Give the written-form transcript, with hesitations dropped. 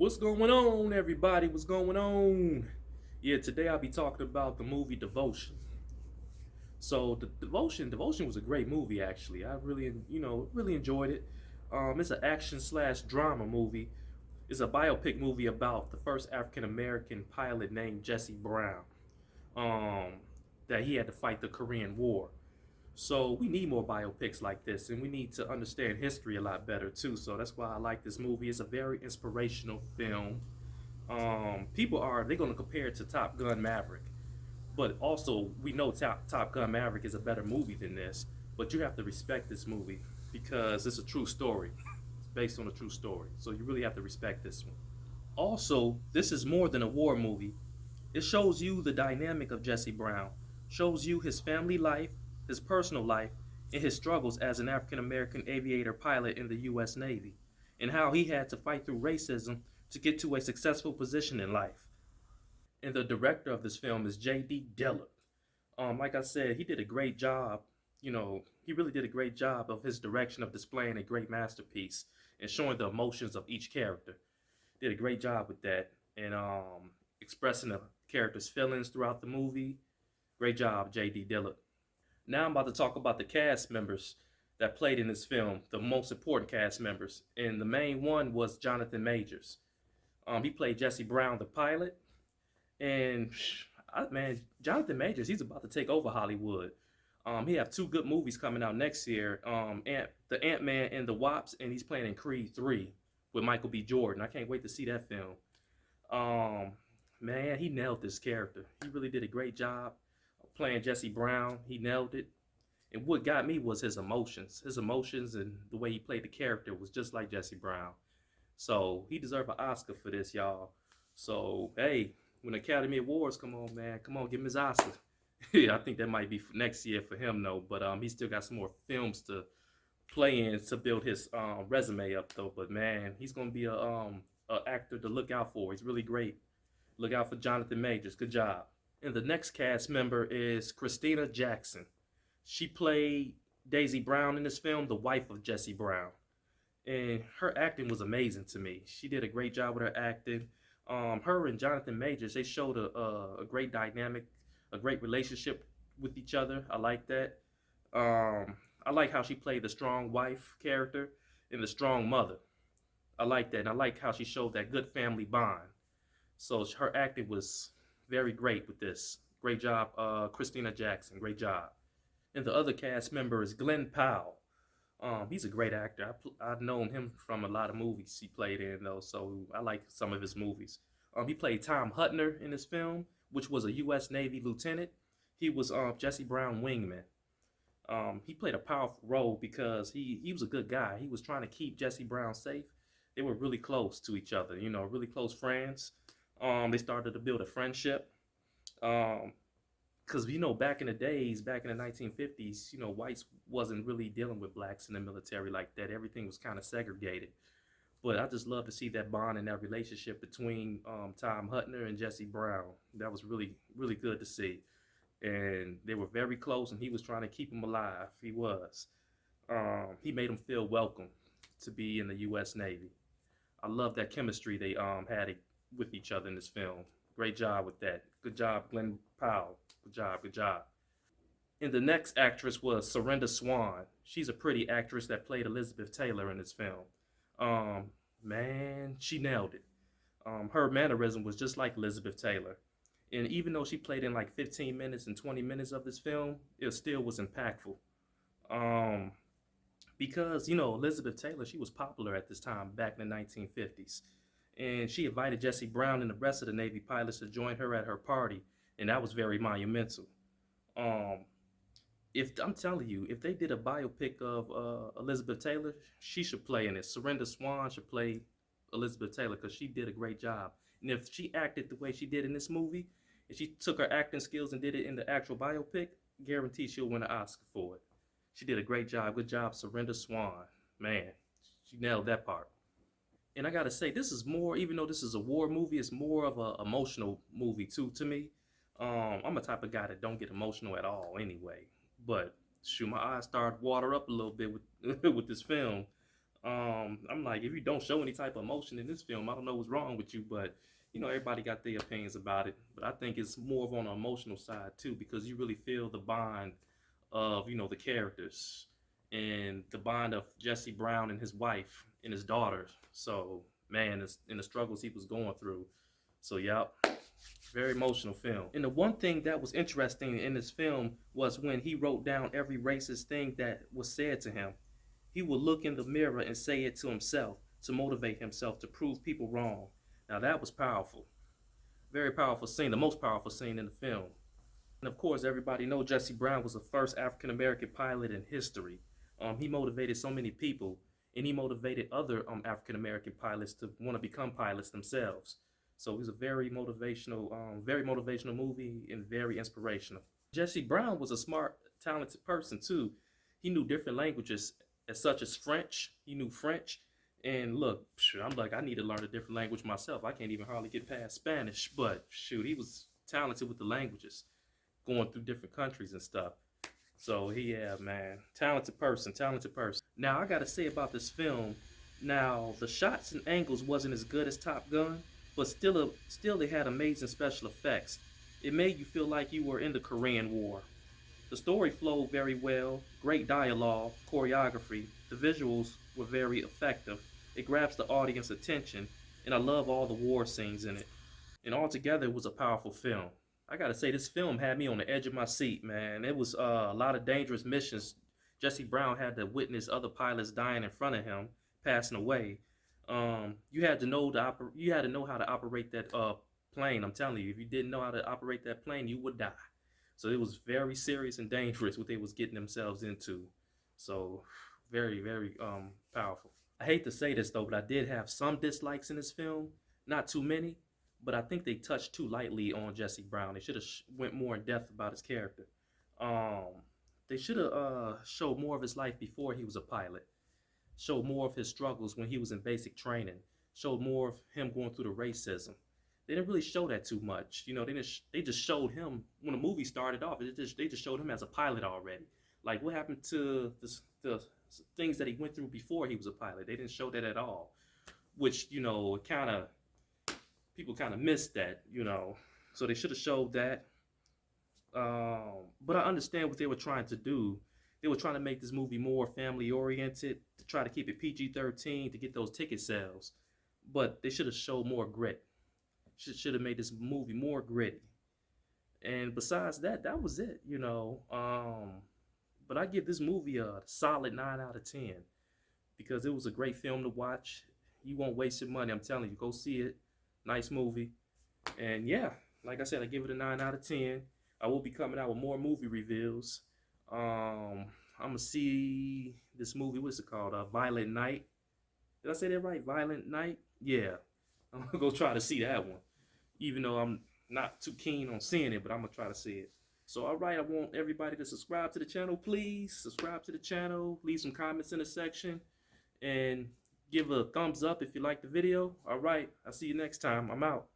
What's going on, everybody? What's going on? Yeah, today I'll be talking about the movie Devotion. So, Devotion was a great movie. Actually, I really, really enjoyed it. It's an action slash drama movie. It's a biopic movie about the first African American pilot named Jesse Brown. Um, that he had to fight the Korean War. So we need more biopics like this, and we need to understand history a lot better too. So that's why I like this movie. It's a very inspirational film. People are they're going to compare it to Top Gun Maverick, but also we know Top Gun Maverick is a better movie than this. But you have to respect this movie because it's a true story. It's based on a true story, so you really have to respect this one. Also, this is more than a war movie. It shows you the dynamic of Jesse Brown, shows you his family life, his personal life, and his struggles as an African American aviator pilot in the U.S. Navy, and how he had to fight through racism to get to a successful position in life. And the director of this film is J.D. Dillard. Like I said, he did a great job. He really did a great job of his direction of displaying a great masterpiece and showing the emotions of each character. Did a great job with that and expressing the characters' feelings throughout the movie. Great job, J.D. Dillard. Now I'm about to talk about the cast members that played in this film, the most important cast members. And the main one was Jonathan Majors. He played Jesse Brown, the pilot. And man, Jonathan Majors, he's about to take over Hollywood. He have two good movies coming out next year. The Ant-Man and the Wasp, and he's playing in Creed 3 with Michael B. Jordan. I can't wait to see that film. Um, Man, he nailed this character. He really did a great job playing Jesse Brown. He nailed it. And what got me was his emotions. His emotions and the way he played the character was just like Jesse Brown. So he deserved an Oscar for this, y'all. So hey, when Academy Awards come on, man, come on, give him his Oscar. Yeah, I think that might be for next year for him, though. But he still got some more films to play in to build his resume up, though. But man, he's gonna be a actor to look out for. He's really great. Look out for Jonathan Majors. Good job. And the next cast member is Christina Jackson. She played Daisy Brown in this film, the wife of Jesse Brown. And her acting was amazing to me. She did a great job with her acting. Her and Jonathan Majors, they showed a great dynamic, a great relationship with each other. I like that. I like how she played the strong wife character and the strong mother. I like that. And I like how she showed that good family bond. So her acting was very great with this. Great job, Christina Jackson. Great job. And the other cast member is Glenn Powell. He's a great actor. I've known him from a lot of movies he played in, though, so I like some of his movies. He played Tom Hutner in this film, which was a U.S. Navy lieutenant. He was Jesse Brown wingman. He played a powerful role because he was a good guy. He was trying to keep Jesse Brown safe. They were really close to each other, really close friends. They started to build a friendship. Um, because back in the days, back in the 1950s, whites wasn't really dealing with blacks in the military like that. Everything was kind of segregated. But I just love to see that bond and that relationship between Tom Hutner and Jesse Brown. That was really, really good to see. And they were very close, and he was trying to keep him alive. He was. He made him feel welcome to be in the U.S. Navy. I love that chemistry they had with each other in this film. Great job with that. Good job, Glenn Powell. Good job, good job. And the next actress was Serinda Swan. She's a pretty actress that played Elizabeth Taylor in this film. Man, she nailed it. Her mannerism was just like Elizabeth Taylor. And even though she played in like 15 minutes and 20 minutes of this film, it still was impactful. Um, because, Elizabeth Taylor, she was popular at this time back in the 1950s. And she invited Jesse Brown and the rest of the Navy pilots to join her at her party. And that was very monumental. Um, if I'm telling you, if they did a biopic of Elizabeth Taylor, she should play in it. Serinda Swan should play Elizabeth Taylor because she did a great job. And if she acted the way she did in this movie, if she took her acting skills and did it in the actual biopic, guarantee she'll win an Oscar for it. She did a great job. Good job, Serinda Swan. Man, she nailed that part. And I gotta say, this is more, even though this is a war movie, it's more of an emotional movie too to me. I'm a type of guy that don't get emotional at all anyway. But shoot, my eyes started water up a little bit with with this film. I'm like, if you don't show any type of emotion in this film, I don't know what's wrong with you. But you know, everybody got their opinions about it. But I think it's more of on an emotional side too, because you really feel the bond of, you know, the characters and the bond of Jesse Brown and his wife and his daughter. So man, it's in the struggles he was going through. So yep, very emotional film. And the one thing that was interesting in this film was when he wrote down every racist thing that was said to him. He would look in the mirror and say it to himself to motivate himself to prove people wrong. Now that was powerful. Very powerful scene, the most powerful scene in the film. And of course, everybody knows Jesse Brown was the first African American pilot in history. He motivated so many people, and he motivated other African American pilots to want to become pilots themselves. So it was a very motivational movie and very inspirational. Jesse Brown was a smart, talented person too. He knew different languages, as such as French. He knew French. And look, I'm like, I need to learn a different language myself. I can't even hardly get past Spanish. But shoot, he was talented with the languages, going through different countries and stuff. So yeah, man, talented person, talented person. Now I gotta say about this film. Now the shots and angles wasn't as good as Top Gun, but still they had amazing special effects. It made you feel like you were in the Korean War. The story flowed very well, great dialogue, choreography, the visuals were very effective. It grabs the audience attention, and I love all the war scenes in it. And altogether, it was a powerful film. I gotta say, this film had me on the edge of my seat, man. It was a lot of dangerous missions. Jesse Brown had to witness other pilots dying in front of him, passing away. You had to know you had to know how to operate that plane. I'm telling you, if you didn't know how to operate that plane, you would die. So it was very serious and dangerous what they was getting themselves into. So very, very powerful. I hate to say this though, but I did have some dislikes in this film. Not too many, but I think they touched too lightly on Jesse Brown. They should have went more in depth about his character. They should have showed more of his life before he was a pilot. Showed more of his struggles when he was in basic training. Showed more of him going through the racism. They didn't really show that too much. You know, they just showed him when the movie started off. They just showed him as a pilot already. Like what happened to the things that he went through before he was a pilot? They didn't show that at all, which you know, people kind of missed that. You know, so they should have showed that. But I understand what they were trying to do. They were trying to make this movie more family oriented, to try to keep it PG-13 to get those ticket sales. But they should have showed more grit. Should have made this movie more gritty. And besides that, that was it, you know. But I give this movie a solid 9 out of 10 because it was a great film to watch. You won't waste your money. I'm telling you, go see it. Nice movie. And yeah, like I said, I give it a 9 out of 10. I will be coming out with more movie reviews. I'm gonna see this movie. What's it called? Violent Night. Did I say that right? Violent Night. Yeah, I'm gonna go try to see that one. Even though I'm not too keen on seeing it, but I'm gonna try to see it. So all right, I want everybody to subscribe to the channel, please. Subscribe to the channel. Leave some comments in the section, and give a thumbs up if you like the video. All right, I'll see you next time. I'm out.